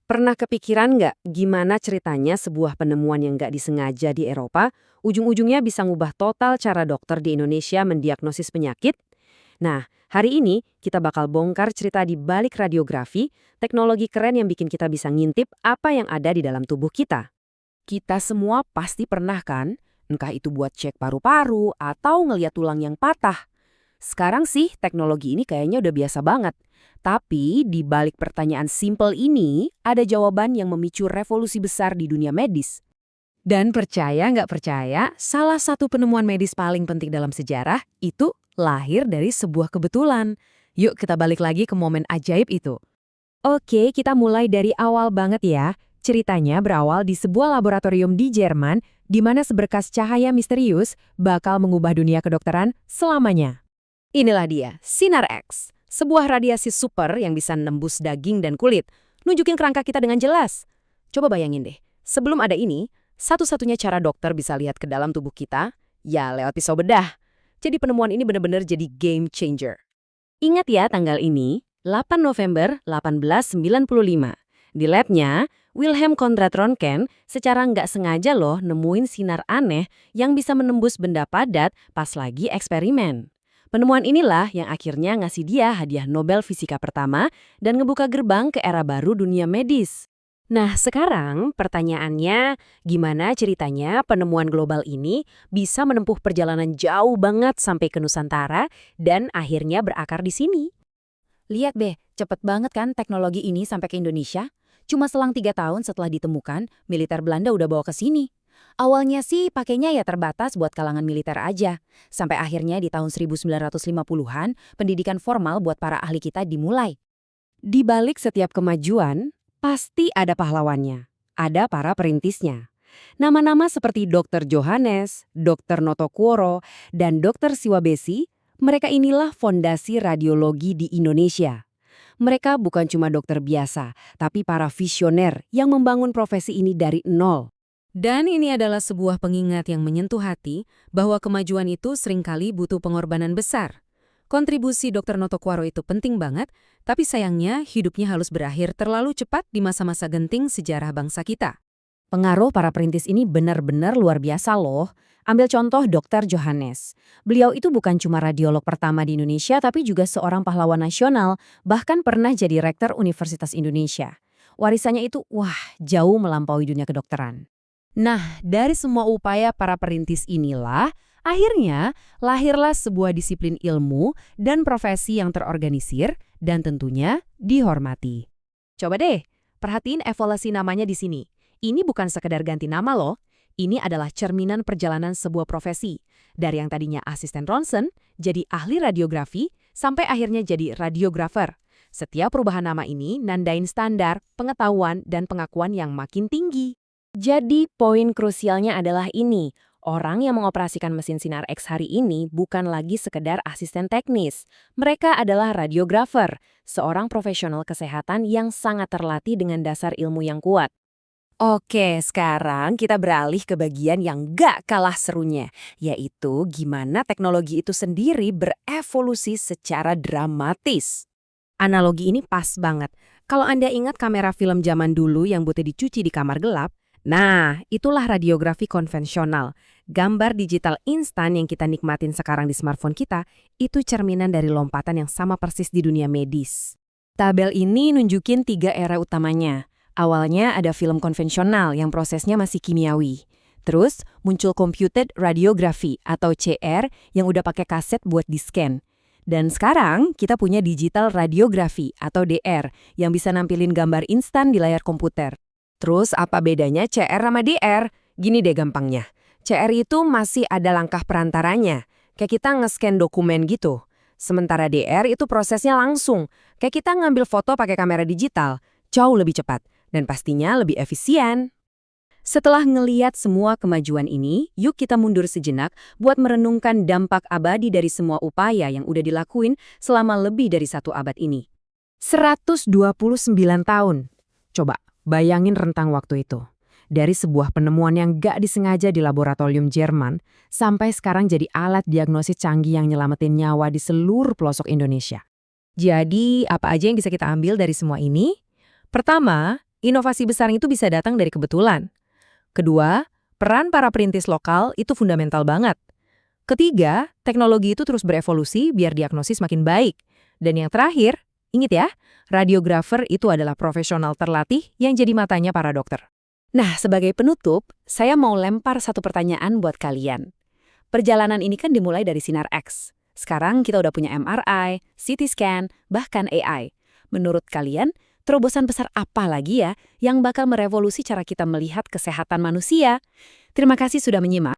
Pernah kepikiran nggak gimana ceritanya sebuah penemuan yang nggak disengaja di Eropa, ujung-ujungnya bisa ngubah total cara dokter di Indonesia mendiagnosis penyakit? Nah, hari ini kita bakal bongkar cerita di balik radiografi, teknologi keren yang bikin kita bisa ngintip apa yang ada di dalam tubuh kita. Kita semua pasti pernah kan? Entah itu buat cek paru-paru atau ngeliat tulang yang patah. Sekarang sih teknologi ini kayaknya udah biasa banget. Tapi di balik pertanyaan simpel ini, ada jawaban yang memicu revolusi besar di dunia medis. Dan percaya nggak percaya, salah satu penemuan medis paling penting dalam sejarah itu lahir dari sebuah kebetulan. Yuk kita balik lagi ke momen ajaib itu. Oke, kita mulai dari awal banget ya. Ceritanya berawal di sebuah laboratorium di Jerman, di mana seberkas cahaya misterius bakal mengubah dunia kedokteran selamanya. Inilah dia, Sinar X, sebuah radiasi super yang bisa nembus daging dan kulit, nunjukin kerangka kita dengan jelas. Coba bayangin deh, sebelum ada ini, satu-satunya cara dokter bisa lihat ke dalam tubuh kita, ya lewat pisau bedah. Jadi penemuan ini benar-benar jadi game changer. Ingat ya tanggal ini, 8 November 1895. Di labnya, Wilhelm Conrad Röntgen secara nggak sengaja loh nemuin sinar aneh yang bisa menembus benda padat pas lagi eksperimen. Penemuan inilah yang akhirnya ngasih dia hadiah Nobel Fisika pertama dan ngebuka gerbang ke era baru dunia medis. Nah, sekarang pertanyaannya, gimana ceritanya penemuan global ini bisa menempuh perjalanan jauh banget sampai ke Nusantara dan akhirnya berakar di sini? Lihat deh, cepet banget kan teknologi ini sampai ke Indonesia? Cuma selang 3 tahun setelah ditemukan, militer Belanda udah bawa ke sini. Awalnya sih pakainya ya terbatas buat kalangan militer aja. Sampai akhirnya di tahun 1950-an, pendidikan formal buat para ahli kita dimulai. Di balik setiap kemajuan, pasti ada pahlawannya, ada para perintisnya. Nama-nama seperti Dr. Johannes, Dr. Notokuoro, dan Dr. Siwabesi, mereka inilah fondasi radiologi di Indonesia. Mereka bukan cuma dokter biasa, tapi para visioner yang membangun profesi ini dari nol. Dan ini adalah sebuah pengingat yang menyentuh hati bahwa kemajuan itu seringkali butuh pengorbanan besar. Kontribusi Dr. Notokuaro itu penting banget, tapi sayangnya hidupnya harus berakhir terlalu cepat di masa-masa genting sejarah bangsa kita. Pengaruh para perintis ini benar-benar luar biasa loh. Ambil contoh Dr. Johannes. Beliau itu bukan cuma radiolog pertama di Indonesia, tapi juga seorang pahlawan nasional, bahkan pernah jadi rektor Universitas Indonesia. Warisannya itu, jauh melampaui dunia kedokteran. Nah, dari semua upaya para perintis inilah, akhirnya lahirlah sebuah disiplin ilmu dan profesi yang terorganisir dan tentunya dihormati. Coba deh, perhatiin evolusi namanya di sini. Ini bukan sekedar ganti nama loh, ini adalah cerminan perjalanan sebuah profesi. Dari yang tadinya asisten ronsen, jadi ahli radiografi, sampai akhirnya jadi radiografer. Setiap perubahan nama ini nandain standar, pengetahuan, dan pengakuan yang makin tinggi. Jadi poin krusialnya adalah ini, orang yang mengoperasikan mesin sinar X hari ini bukan lagi sekedar asisten teknis. Mereka adalah radiografer, seorang profesional kesehatan yang sangat terlatih dengan dasar ilmu yang kuat. Oke, sekarang kita beralih ke bagian yang gak kalah serunya, yaitu gimana teknologi itu sendiri berevolusi secara dramatis. Analogi ini pas banget. Kalau Anda ingat kamera film zaman dulu yang butuh dicuci di kamar gelap, nah, itulah radiografi konvensional. Gambar digital instan yang kita nikmatin sekarang di smartphone kita, itu cerminan dari lompatan yang sama persis di dunia medis. Tabel ini nunjukin 3 era utamanya. Awalnya ada film konvensional yang prosesnya masih kimiawi. Terus muncul computed radiography atau CR yang udah pakai kaset buat di-scan. Dan sekarang kita punya digital radiografi atau DR yang bisa nampilin gambar instan di layar komputer. Terus apa bedanya CR sama DR? Gini deh gampangnya. CR itu masih ada langkah perantaranya. Kayak kita nge-scan dokumen gitu. Sementara DR itu prosesnya langsung. Kayak kita ngambil foto pakai kamera digital. Jauh lebih cepat. Dan pastinya lebih efisien. Setelah ngeliat semua kemajuan ini, yuk kita mundur sejenak buat merenungkan dampak abadi dari semua upaya yang udah dilakuin selama lebih dari 1 abad ini. 129 tahun. Coba bayangin rentang waktu itu. Dari sebuah penemuan yang gak disengaja di laboratorium Jerman, sampai sekarang jadi alat diagnosis canggih yang nyelamatin nyawa di seluruh pelosok Indonesia. Jadi, apa aja yang bisa kita ambil dari semua ini? Pertama, Inovasi besar itu bisa datang dari kebetulan. Kedua, peran para perintis lokal itu fundamental banget. Ketiga, teknologi itu terus berevolusi biar diagnosis makin baik. Dan yang terakhir, ingat ya, radiografer itu adalah profesional terlatih yang jadi matanya para dokter. Nah, sebagai penutup, saya mau lempar satu pertanyaan buat kalian. Perjalanan ini kan dimulai dari sinar X. Sekarang kita udah punya MRI, CT scan, bahkan AI. Menurut kalian, terobosan besar apa lagi ya yang bakal merevolusi cara kita melihat kesehatan manusia? Terima kasih sudah menyimak.